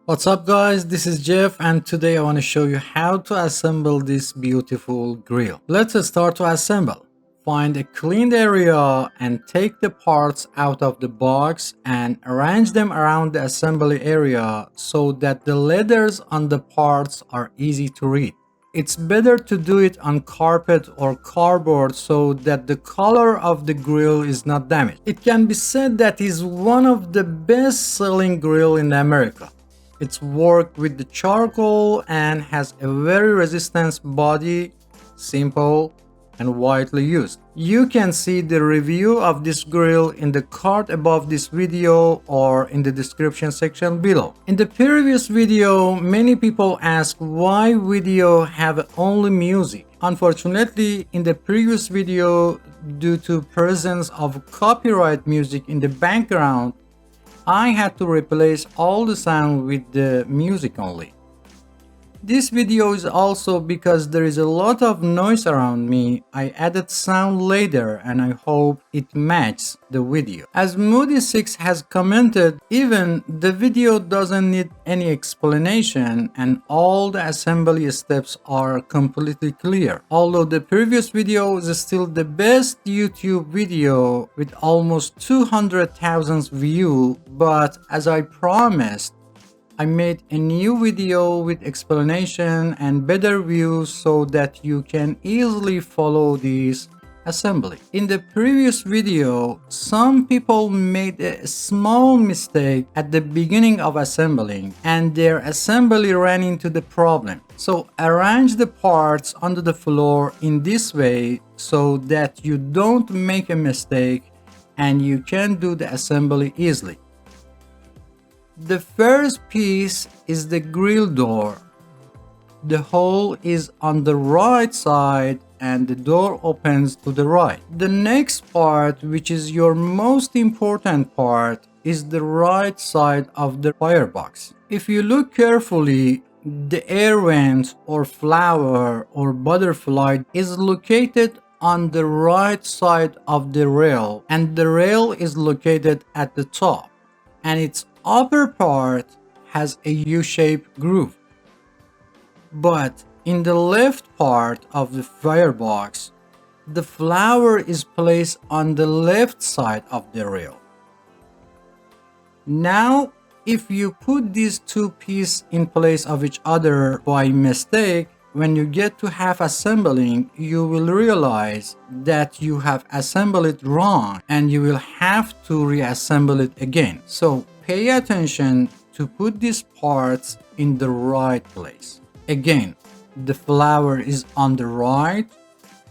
What's up guys, this is Jeff and today I want to show you how to assemble this beautiful grill. Let's start to assemble. Find a cleaned area and take the parts out of the box and arrange them around the assembly area so that the letters on the parts are easy to read. It's better to do it on carpet or cardboard so that the color of the grill is not damaged. It can be said that is one of the best selling grill in America. It's worked with the charcoal and has a very resistant body, simple and widely used. You can see the review of this grill in the card above this video or in the description section below. In the previous video, many people ask why video have only music. Unfortunately, in the previous video, due to presence of copyright music in the background, I had to replace all the sound with the music only. This video is also because there is a lot of noise around me. I added sound later and I hope it matches the video. As Moody6 has commented, even the video doesn't need any explanation and all the assembly steps are completely clear. Although the previous video is still the best YouTube video with almost 200,000 views, but as I promised, I made a new video with explanation and better views so that you can easily follow this assembly. In the previous video, some people made a small mistake at the beginning of assembling and their assembly ran into the problem. So arrange the parts under the floor in this way so that you don't make a mistake and you can do the assembly easily. The first piece is the grill door. The hole is on the right side and the door opens to the right. The next part, which is your most important part, is the right side of the firebox. If you look carefully, the air vent or flower or butterfly is located on the right side of the rail and the rail is located at the top and its upper part has a U-shaped groove. But in the left part of the firebox, the flower is placed on the left side of the rail. Now, if you put these two pieces in place of each other by mistake, when you get to half assembling, you will realize that you have assembled it wrong and you will have to reassemble it again. So pay attention to put these parts in the right place. Again, the flower is on the right,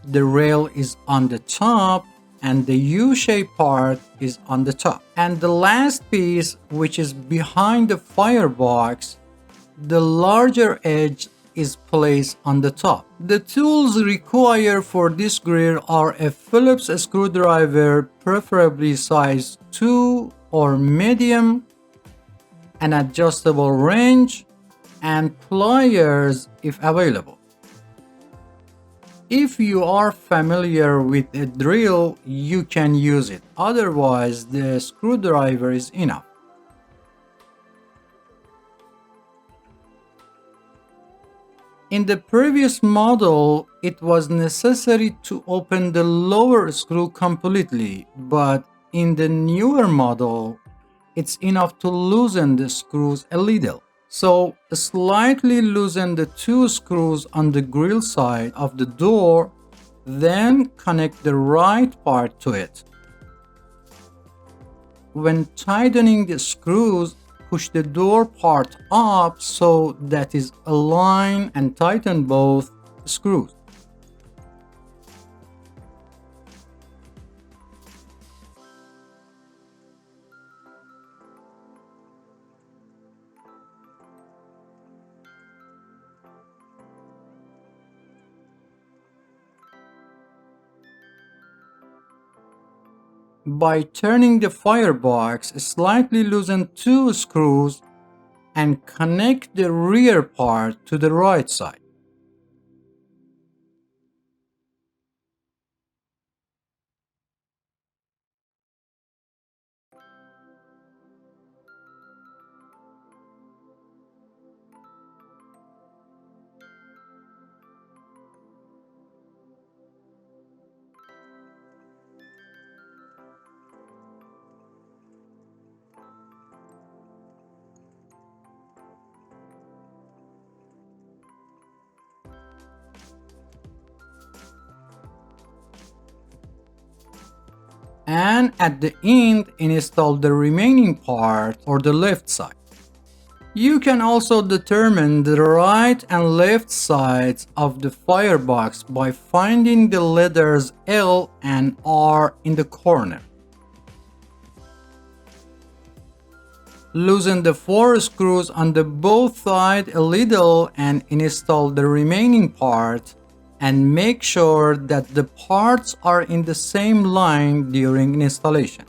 the rail is on the top, and the U-shaped part is on the top. And the last piece, which is behind the firebox, the larger edge is placed on the top. The tools required for this grill are a Phillips screwdriver, preferably size 2 or medium, an adjustable wrench, and pliers if available. If you are familiar with a drill, you can use it. Otherwise, the screwdriver is enough. In the previous model, it was necessary to open the lower screw completely, but in the newer model, it's enough to loosen the screws a little. So slightly loosen the two screws on the grill side of the door, then connect the right part to it. When tightening the screws, push the door part up so that is aligned and tighten both screws. By turning the firebox, slightly loosen two screws and connect the rear part to the right side. and at the end install the remaining part or the left side. You can also determine the right and left sides of the firebox by finding the letters L and R in the corner. Loosen the 4 screws on the both sides a little and install the remaining part, and make sure that the parts are in the same line during installation.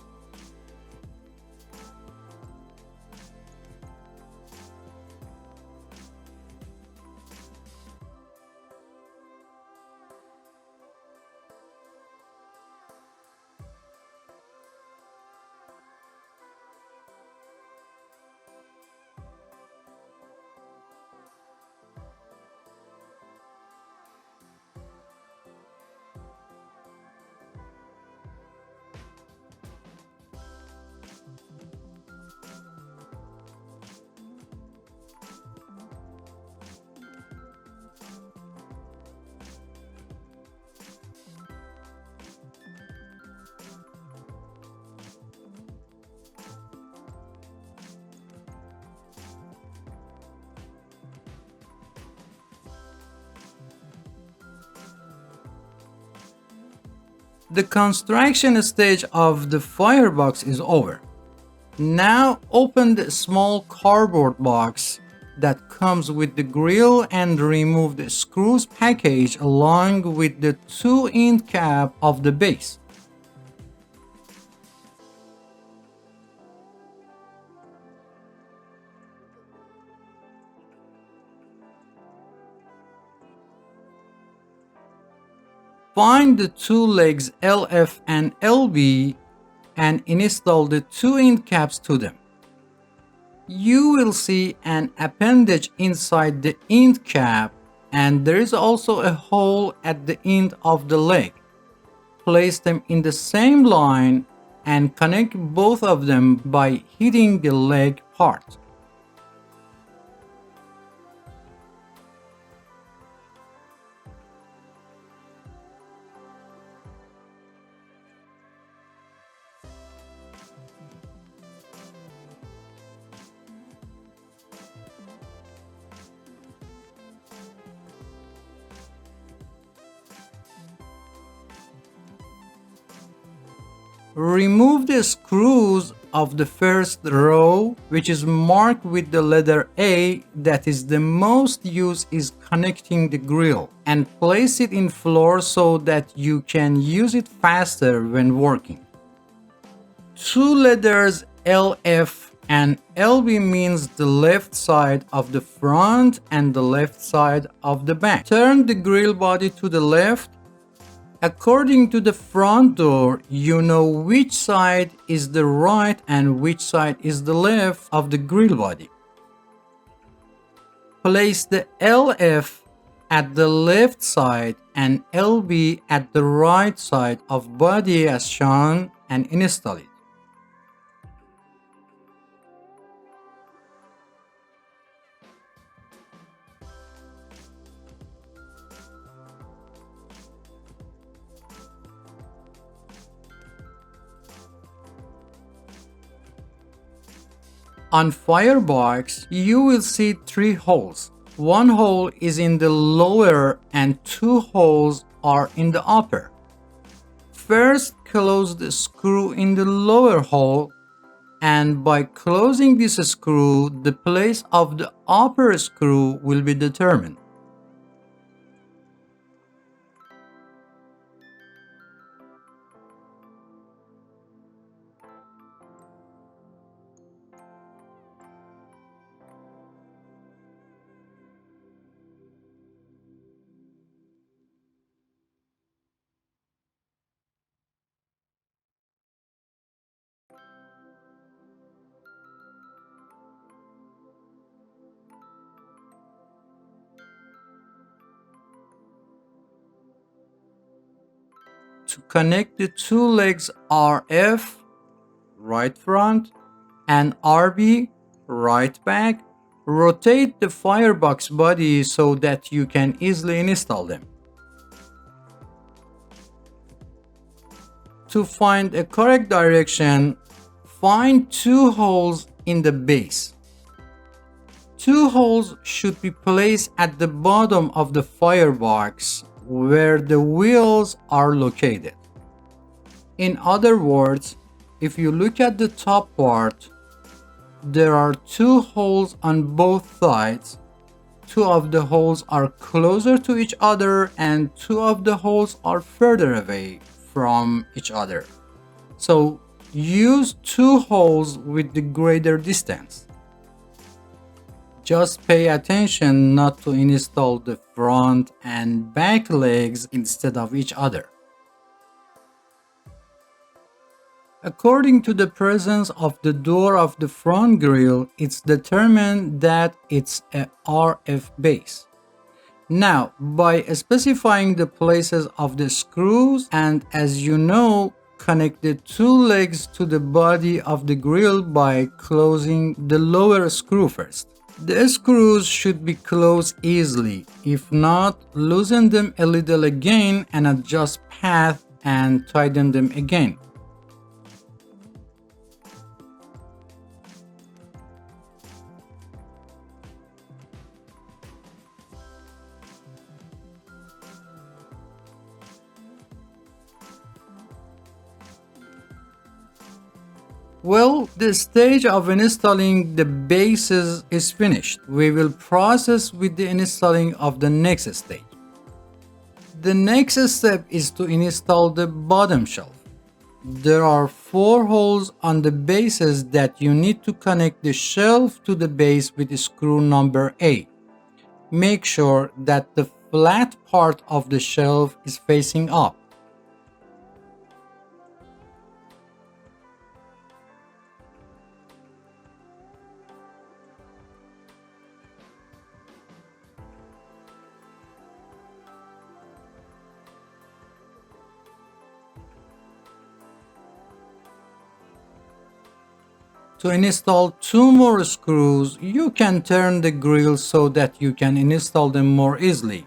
The construction stage of the firebox is over. Now open the small cardboard box that comes with the grill and remove the screws package along with the 2 end cap of the base. Find the 2 legs LF and LB and install the 2 end caps to them. You will see an appendage inside the end cap, and there is also a hole at the end of the leg. Place them in the same line and connect both of them by hitting the leg part. Remove the screws of the first row, which is marked with the letter A, that is the most used is connecting the grill, and place it in floor so that you can use it faster when working. 2 letters LF and LB means the left side of the front and the left side of the back. Turn the grill body to the left. According to the front door, you know which side is the right and which side is the left of the grill body. Place the LF at the left side and LB at the right side of body as shown and install it. On firebox, you will see 3 holes. 1 hole is in the lower and 2 holes are in the upper. First, close the screw in the lower hole, and by closing this screw, the place of the upper screw will be determined. To connect the 2 legs RF, right front, and RB, right back, rotate the firebox body so that you can easily install them. to find a correct direction, find two holes in the base. Two holes should be placed at the bottom of the firebox where the wheels are located. In other words, if you look at the top part, there are two holes on both sides. Two of the holes are closer to each other and two of the holes are further away from each other. So use two holes with the greater distance. Just pay attention not to install the front and back legs instead of each other. According to the presence of the door of the front grille, it's determined that it's a RF base. Now, by specifying the places of the screws and, as you know, connect the two legs to the body of the grille by closing the lower screw first. The screws should be closed easily. If not, loosen them a little again and adjust path and tighten them again. Well, the stage of installing the bases is finished. We will process with the installing of the next stage. The next step is to install the bottom shelf. There are 4 holes on the bases that you need to connect the shelf to the base with screw number 8. Make sure that the flat part of the shelf is facing up. To install 2 more screws, you can turn the grill so that you can install them more easily.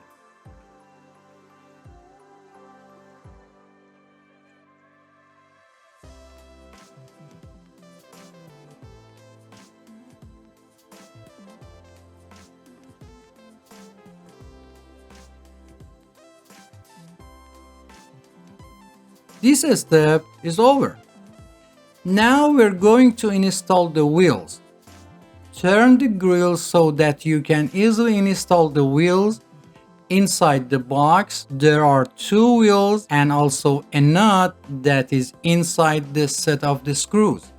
This step is over. Now we're going to install the wheels. Turn the grill so that you can easily install the wheels. Inside the box, there are 2 wheels and also a nut that is inside the set of the screws.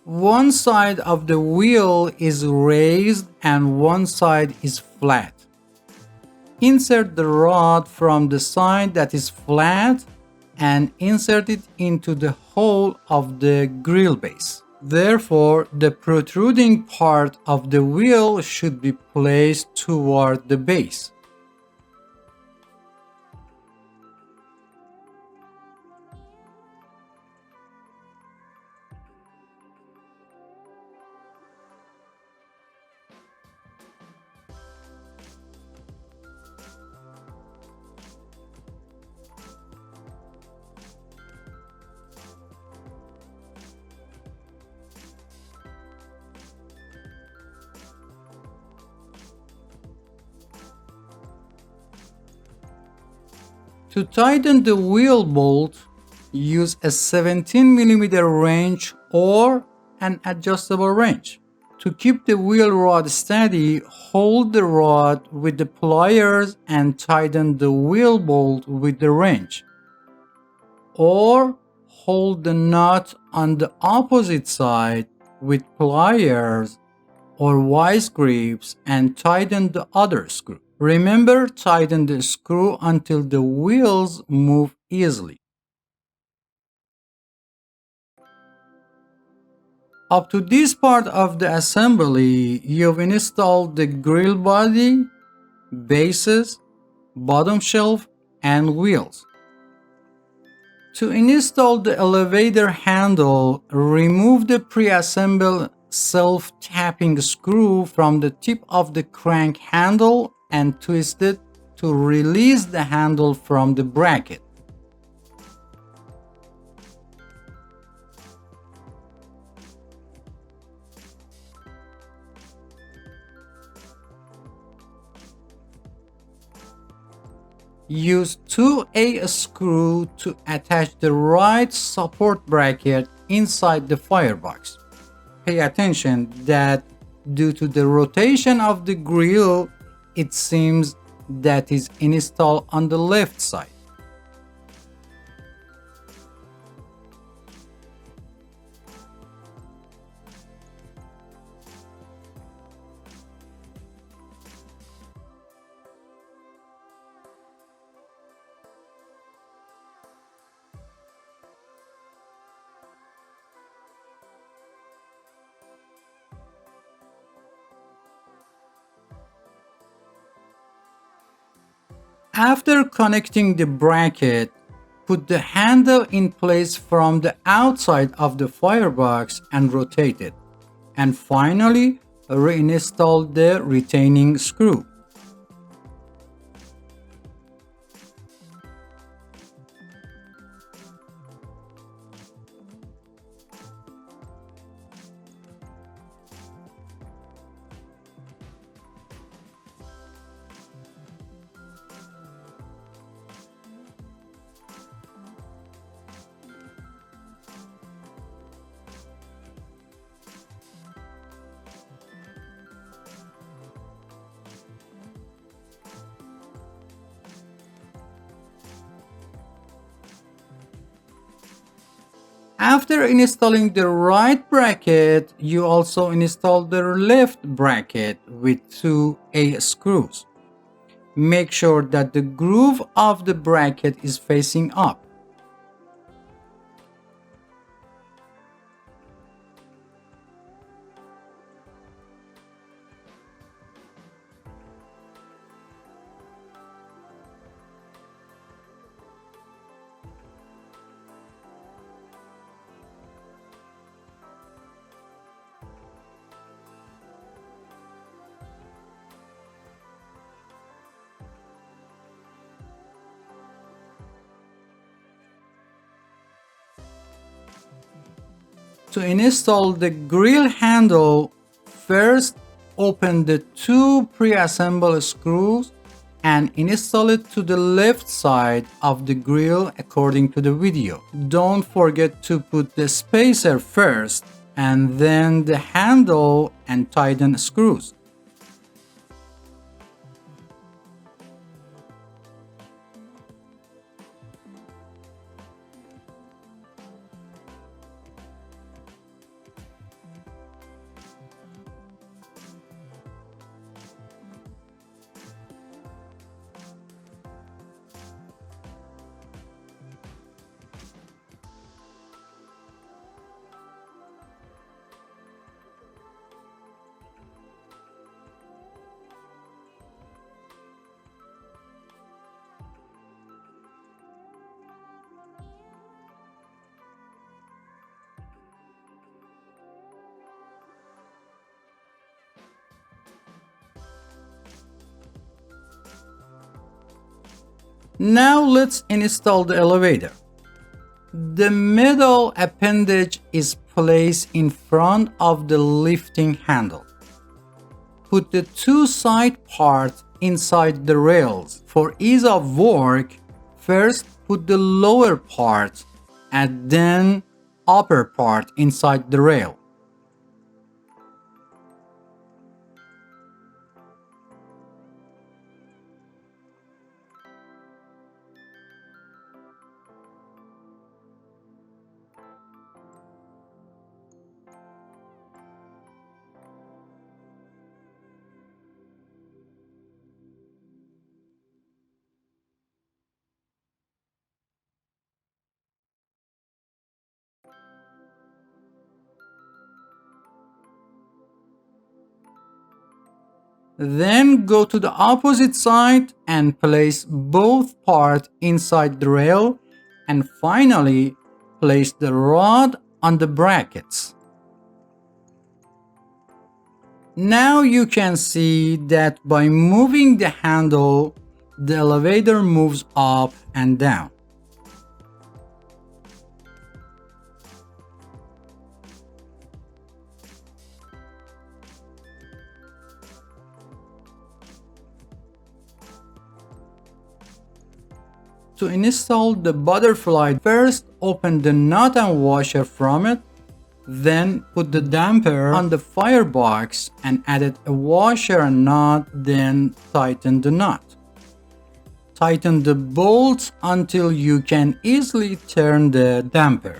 One side of the wheel is raised and one side is flat. Insert the rod from the side that is flat and insert it into the hole of the grill base. Therefore, the protruding part of the wheel should be placed toward the base. To tighten the wheel bolt, use a 17mm wrench or an adjustable wrench. To keep the wheel rod steady, hold the rod with the pliers and tighten the wheel bolt with the wrench. Or hold the nut on the opposite side with pliers or vice grips and tighten the other screw. Remember, tighten the screw until the wheels move easily. Up to this part of the assembly, you've installed the grill body, bases, bottom shelf, and wheels. To install the elevator handle, remove the pre-assembled self-tapping screw from the tip of the crank handle and twist it to release the handle from the bracket. Use 2A screw to attach the right support bracket inside the firebox. Pay attention that due to the rotation of the grill, it seems that is installed on the left side. After connecting the bracket, put the handle in place from the outside of the firebox and rotate it. And finally, reinstall the retaining screw. After installing the right bracket, you also install the left bracket with 2A screws. Make sure that the groove of the bracket is facing up. To install the grill handle, first open the two pre-assembled screws and install it to the left side of the grill according to the video. Don't forget to put the spacer first and then the handle and tighten screws. Now let's install the elevator. The metal appendage is placed in front of the lifting handle. Put the two side parts inside the rails. For ease of work, first put the lower part and then upper part inside the rail. Then go to the opposite side and place both parts inside the rail, and finally place the rod on the brackets. Now you can see that by moving the handle, the elevator moves up and down. To install the butterfly, first open the nut and washer from it, then put the damper on the firebox and added a washer and nut, then tighten the nut. Tighten the bolts until you can easily turn the damper.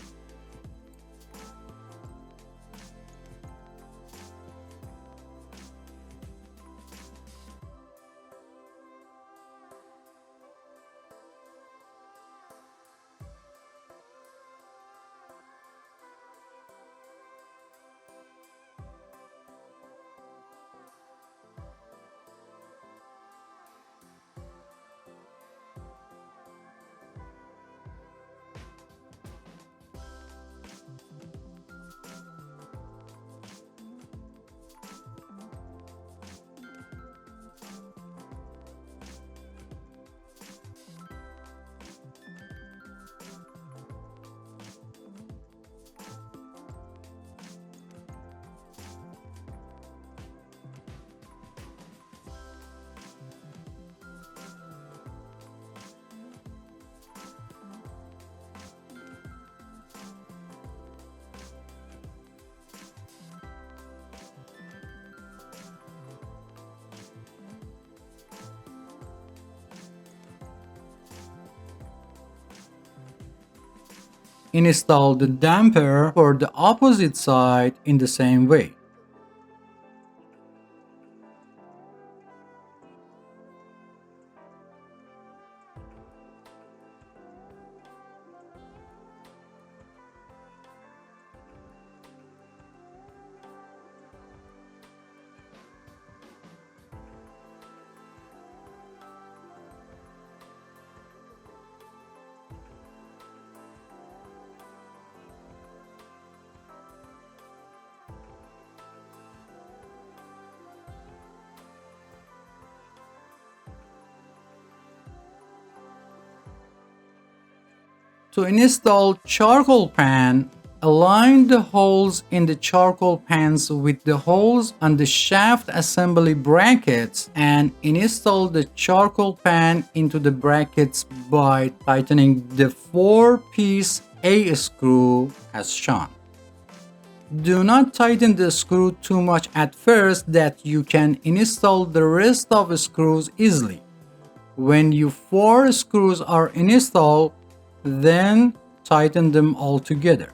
Install the damper for the opposite side in the same way. To install charcoal pan, align the holes in the charcoal pans with the holes on the shaft assembly brackets and install the charcoal pan into the brackets by tightening the 4-piece A screw as shown. Do not tighten the screw too much at first that you can install the rest of the screws easily. When your 4 screws are installed, then tighten them all together.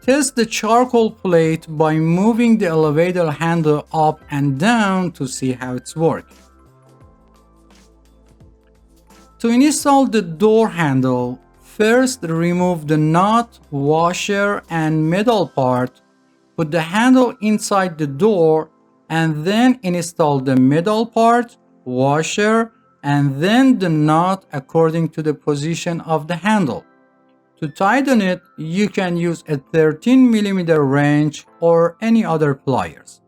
Test the charcoal plate by moving the elevator handle up and down to see how it's working. To install the door handle, first remove the nut, washer, and metal part, put the handle inside the door, and then install the metal part, washer, and then the nut according to the position of the handle. To tighten it, you can use a 13mm wrench or any other pliers.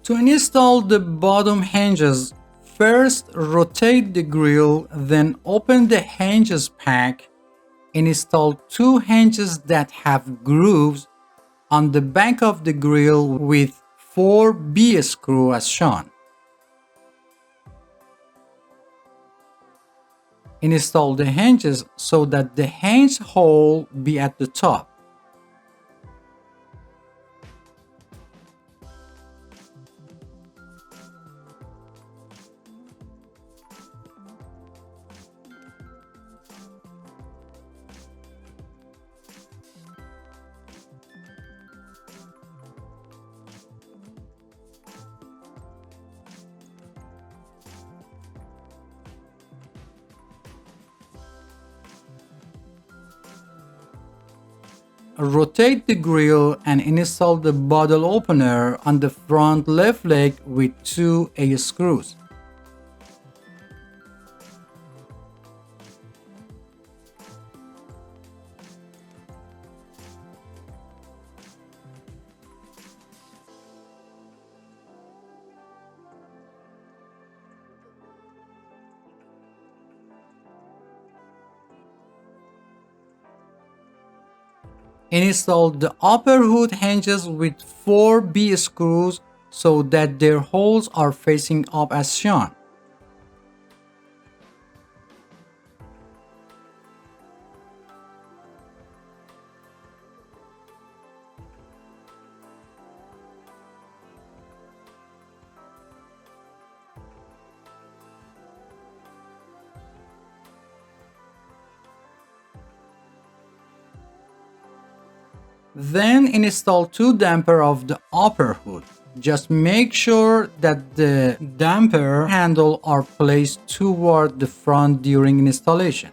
To install the bottom hinges, first rotate the grill, then open the hinges pack. Install two hinges that have grooves on the back of the grill with 4 B screws as shown. Install the hinges so that the hinge hole be at the top. Rotate the grill and install the bottle opener on the front left leg with 2 A screws. Install the upper hood hinges with 4 B screws so that their holes are facing up as shown. Then install 2 dampers of the upper hood. Just make sure that the damper handle are placed toward the front during installation.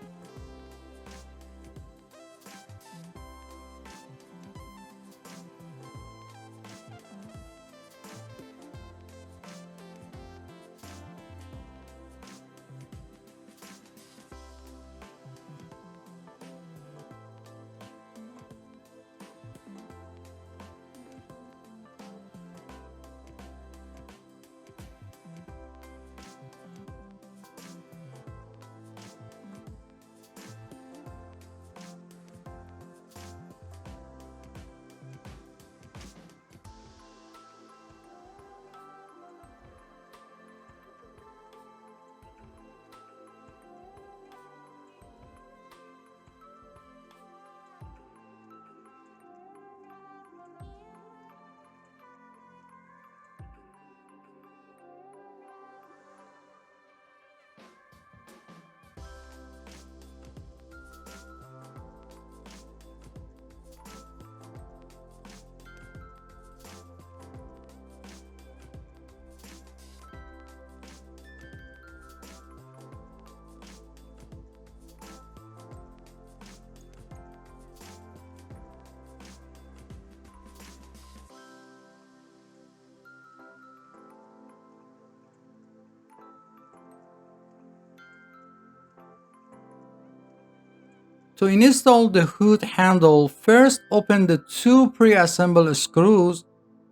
To install the hood handle, first open the 2 pre-assembled screws,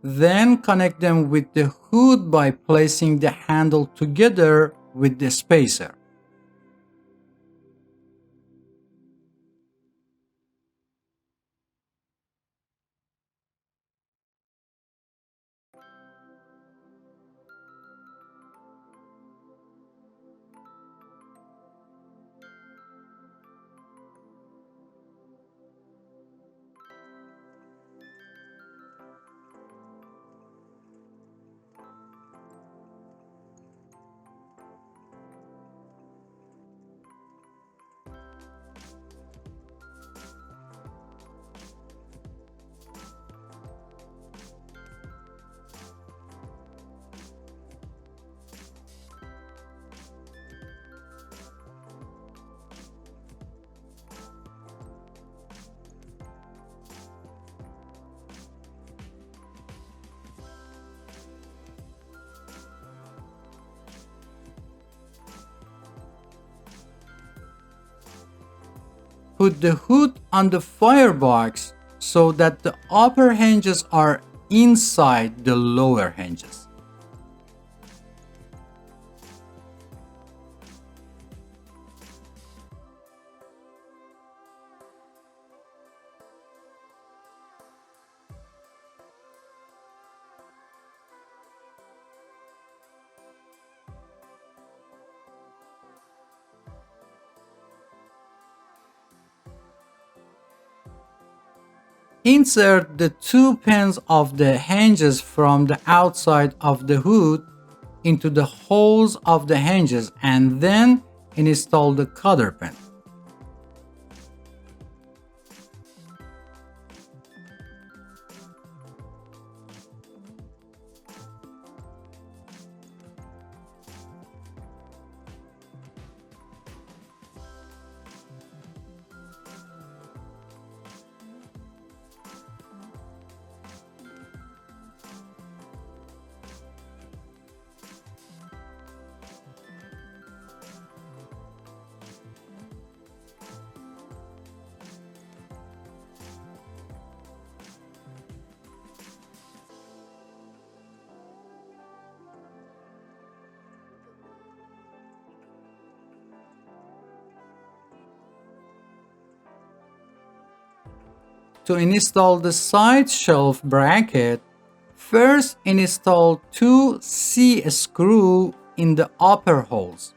then connect them with the hood by placing the handle together with the spacer. Put the hood on the firebox so that the upper hinges are inside the lower hinges. Insert the two pins of the hinges from the outside of the hood into the holes of the hinges and then install the cotter pin. To install the side shelf bracket, first install two C-screws in the upper holes.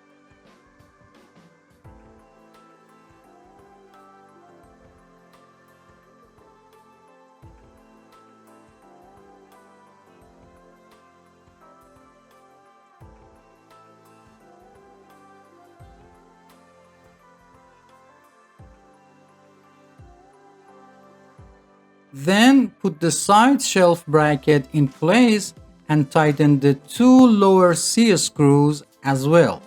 Then put the side shelf bracket in place and tighten the two lower C-screws as well.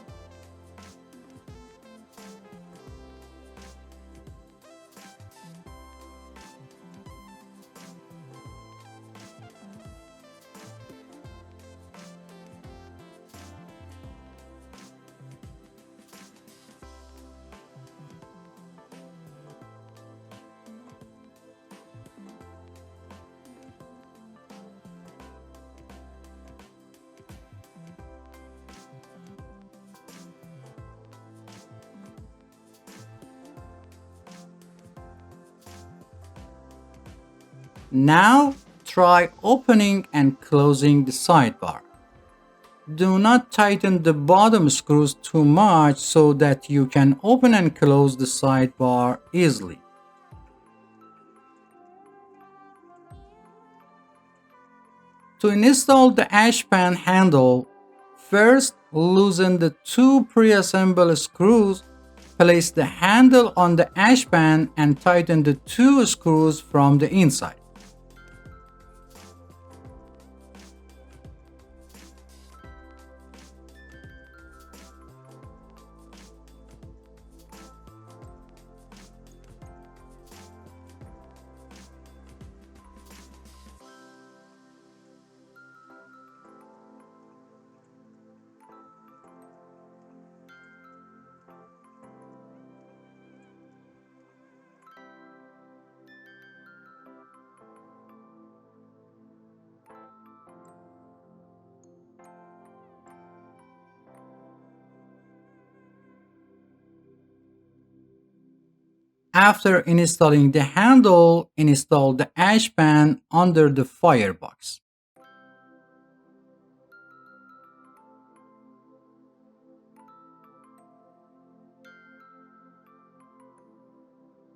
Now try opening and closing the sidebar. Do not tighten the bottom screws too much so that you can open and close the sidebar easily. To install the ash pan handle, first loosen the two pre-assembled screws, place the handle on the ash pan and tighten the two screws from the inside. After installing the handle, install the ash pan under the firebox.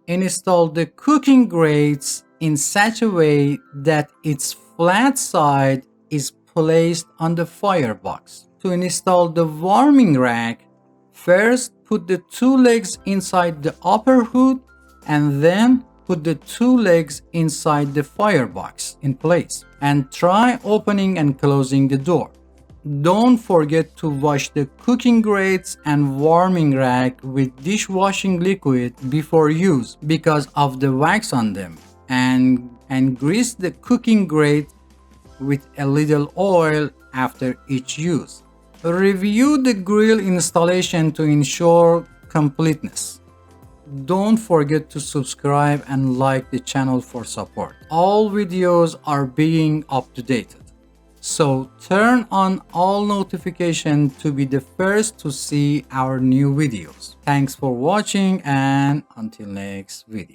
Install the cooking grates in such a way that its flat side is placed on the firebox. To install the warming rack, first put the two legs inside the upper hood and then put the two legs inside the firebox in place and try opening and closing the door. Don't forget to wash the cooking grates and warming rack with dishwashing liquid before use because of the wax on them, and grease the cooking grate with a little oil after each use. Review the grill installation to ensure completeness. Don't forget to subscribe and like the channel for support. All videos are being updated, so turn on all notifications to be the first to see our new videos. Thanks for watching and until next video.